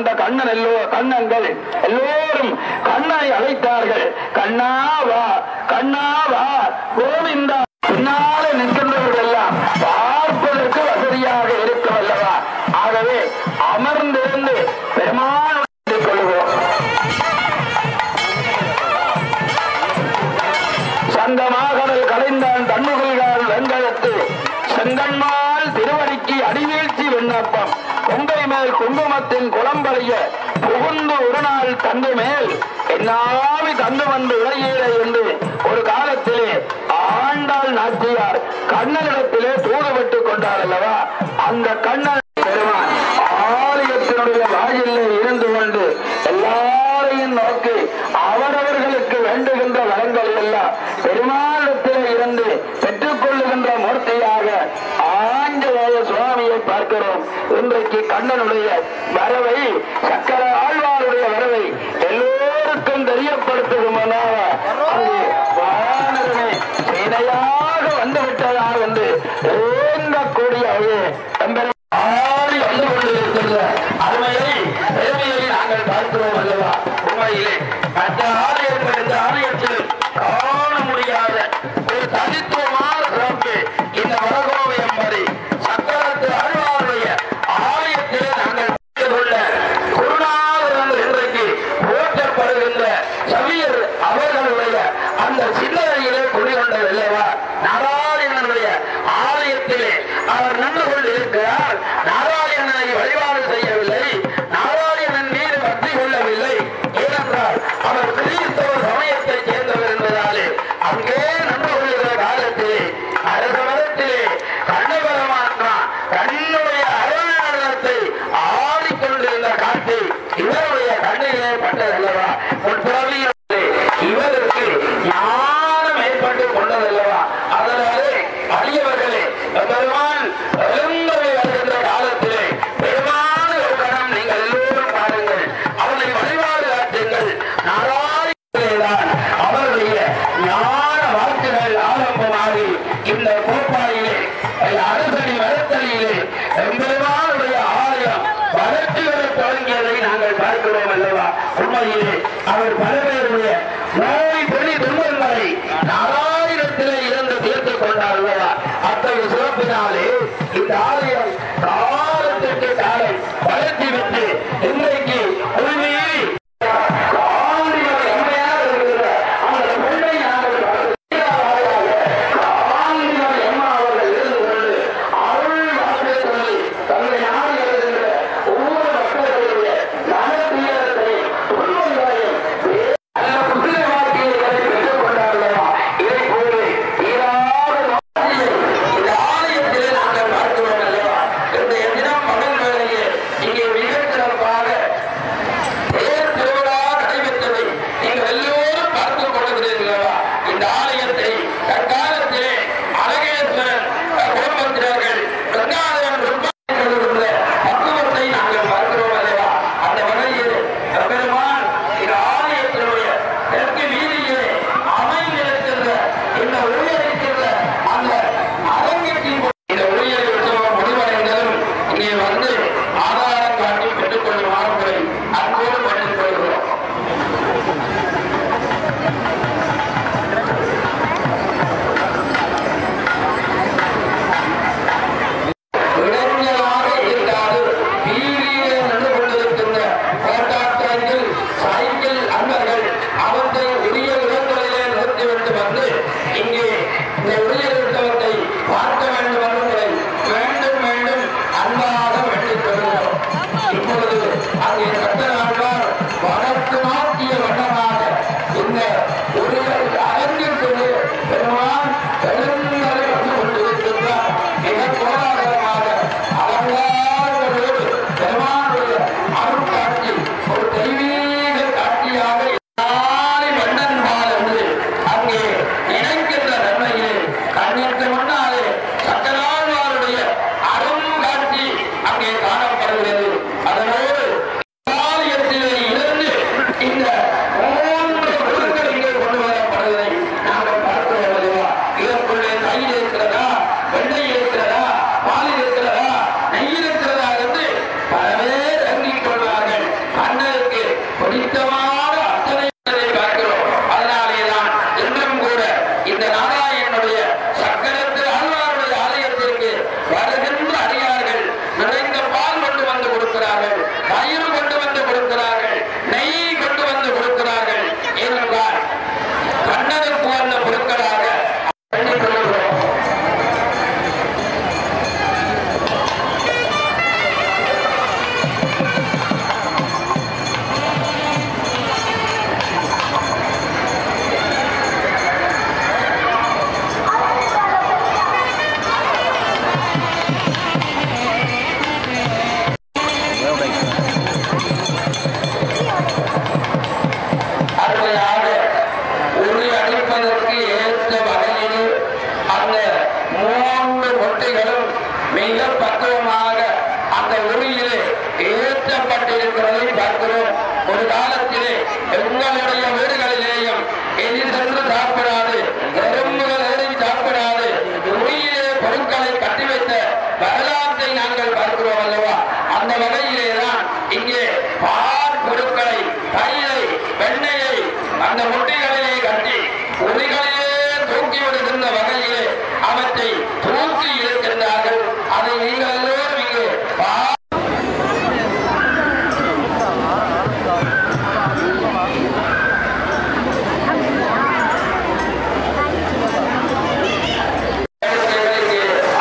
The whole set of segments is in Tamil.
வந்த கண்ணங்கள் எல்லோரும் கண்ணனை அழைத்தார்கள். கண்ணா வா, கண்ணா வா, கோவிந்தா. பின்னாலே நிற்கின்றவர்கள் எல்லாம் பார்ப்பதற்கு வசதியாக இருக்கும் அல்லவா? ஆகவே அமர்ந்திருந்து பெருமான் கொள்வோம். சங்கமாகடல் கலைந்தான் தன்முகல்கால் வெங்கலத்து செங்கன்மால் திருவடிக்கு அடிவீழ்ச்சி விண்ணப்பம் கொங்கை மேல் குங்குமத்தின் குளம்பறைய புகுந்து ஒரு நாள் தந்து மேல் என்னாவி தந்து வந்து இளையீரை என்று ஒரு காலத்திலே ஆண்டாள் நாச்சியார் கண்ணனிடத்திலே தூதுபட்டுக் கொண்டார் அல்லவா? அந்த கண்ணன் பெருமான் ஆலயத்தினுடைய வாயிலே இருந்து கொண்டு எல்லாரையும் நோக்கி அவரவர்களுக்கு வேண்டுகின்ற வளங்கள் எல்லாம் பெருமானிடத்திலே இருந்து பெற்றுக் கொள்ளுகின்ற மூர்த்தியாக ஆஞ்சநேய சுவாமியை பார்க்கிறோம். இன்றைக்கு கண்ணனுடைய வரவை, சக்கர ஆழ்வாருடைய வரவை எல்லோருக்கும் தெரியப்படுத்துகின்றன. வானரனே சேனையாக வந்துவிட்டதாக என்று ஏங்கக்கூடிய ஆடி வந்து கொண்டிருக்கின்ற அருமையை பெருமையை நாங்கள் பார்க்கிறோம் அல்லவா? உண்மையிலே மற்ற ஆலயங்கள் இந்த ஆலயத்தில் காண முடியாத ஒரு தனித்துவமான சிறப்பு இந்த வரகோவியம் வரை சக்கரத்து ஆழ்வாருடைய ஆலயத்திலே நாங்கள் கொள்ள குருநாதர் இன்றைக்கு போற்றப்படுகின்ற சமீர் அவர்களுடைய அந்த சிந்தனையிலே குடிகொண்டது அல்லவா? நாராயணனுடைய ஆலயத்திலே அவர் நின்று கொண்டிருக்கிறார். நாராயணனை வழிபாடு செய்யவில்லை, நாராயணன் மீது பக்தி கொள்ளவில்லை. ஏனென்றால் அவர் கிறிஸ்தவ சமயத்தை சேர்ந்தவர் என்பதாலே அங்கே நின்று கொள்கிற காலத்திலே அரச மதத்திலே கண்ணபெருமான் தன்னுடைய அருணத்தை ஆடிக்கொண்டிருந்த காட்சி இவருடைய கண்ணிலே பட்டதல்லவா? முற்பிறவியிலே இவருக்கு ஞானம் ஏற்பட்டு கொண்டதல்லவா? அதனாலே அடியவர்களே பெருமான் எழுந்தவை வருகின்ற காலத்திலே பெருமான ஒரு கணம் நீங்கள் எல்லோரும் பாருங்கள், அவனை வழிபாடு ஆற்றுங்கள். நாராயணன் அவருடைய ஞான வாக்குகள் ஆரம்பமாகி இந்த கோப்பாயிலே அரசடி வளர்த்தலிலே பெருமானுடைய ஆலயம் வளர்ச்சி வர தொடங்கியதை நாங்கள் பார்க்கிறோம் அல்லவா? உண்மையிலே அவர் பலவேறுடைய நோய் பெரிய துன்பங்களை நாராயணத்திலே இருந்து தீர்த்துக் கொண்டார் அல்லவா? அத்தகைய சிறப்பினாலே இந்த ஆலயம் காலத்திற்கு காலம் வளர்ச்சி பெற்று இன்றைக்கு உண்மையை எங்களுடைய வீடுகளிலேயும் இனி சென்று சாப்பிடாது, எறும்புகள் ஏறி சாப்பிடாது, உயிரே பொருட்களை கட்டி வைத்த வரலாற்றை நாங்கள் பார்க்கிறோம் அல்லவா? அந்த வகையிலேதான் இங்கே பால் பொருட்களை, தயிரை, வெண்ணெயை அந்த முட்டைகளிலே கட்டி உரிகளிலே தூக்கி விடுகின்ற வகையிலே அவற்றை தூக்கி இருக்கின்றார்கள். அதை நீங்கள் எல்லோரும் இங்கே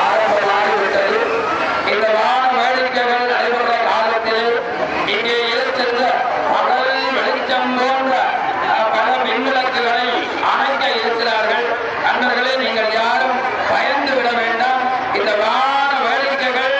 ஆரம்பமாகிவிட்டது. இந்த வான வேடிக்கைகள் நடைபெற்ற காலத்திலே இங்கே இருக்கின்ற பகல் வெளிச்சம் போன்ற பல மின்விளக்குகளை அணைக்க இருக்கிறார்கள். அன்பர்களே, நீங்கள் யாரும் பயந்து விட வேண்டாம். இந்த வான வேடிக்கைகள்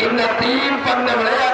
இந்த தீம் பந்த விளையாட்டு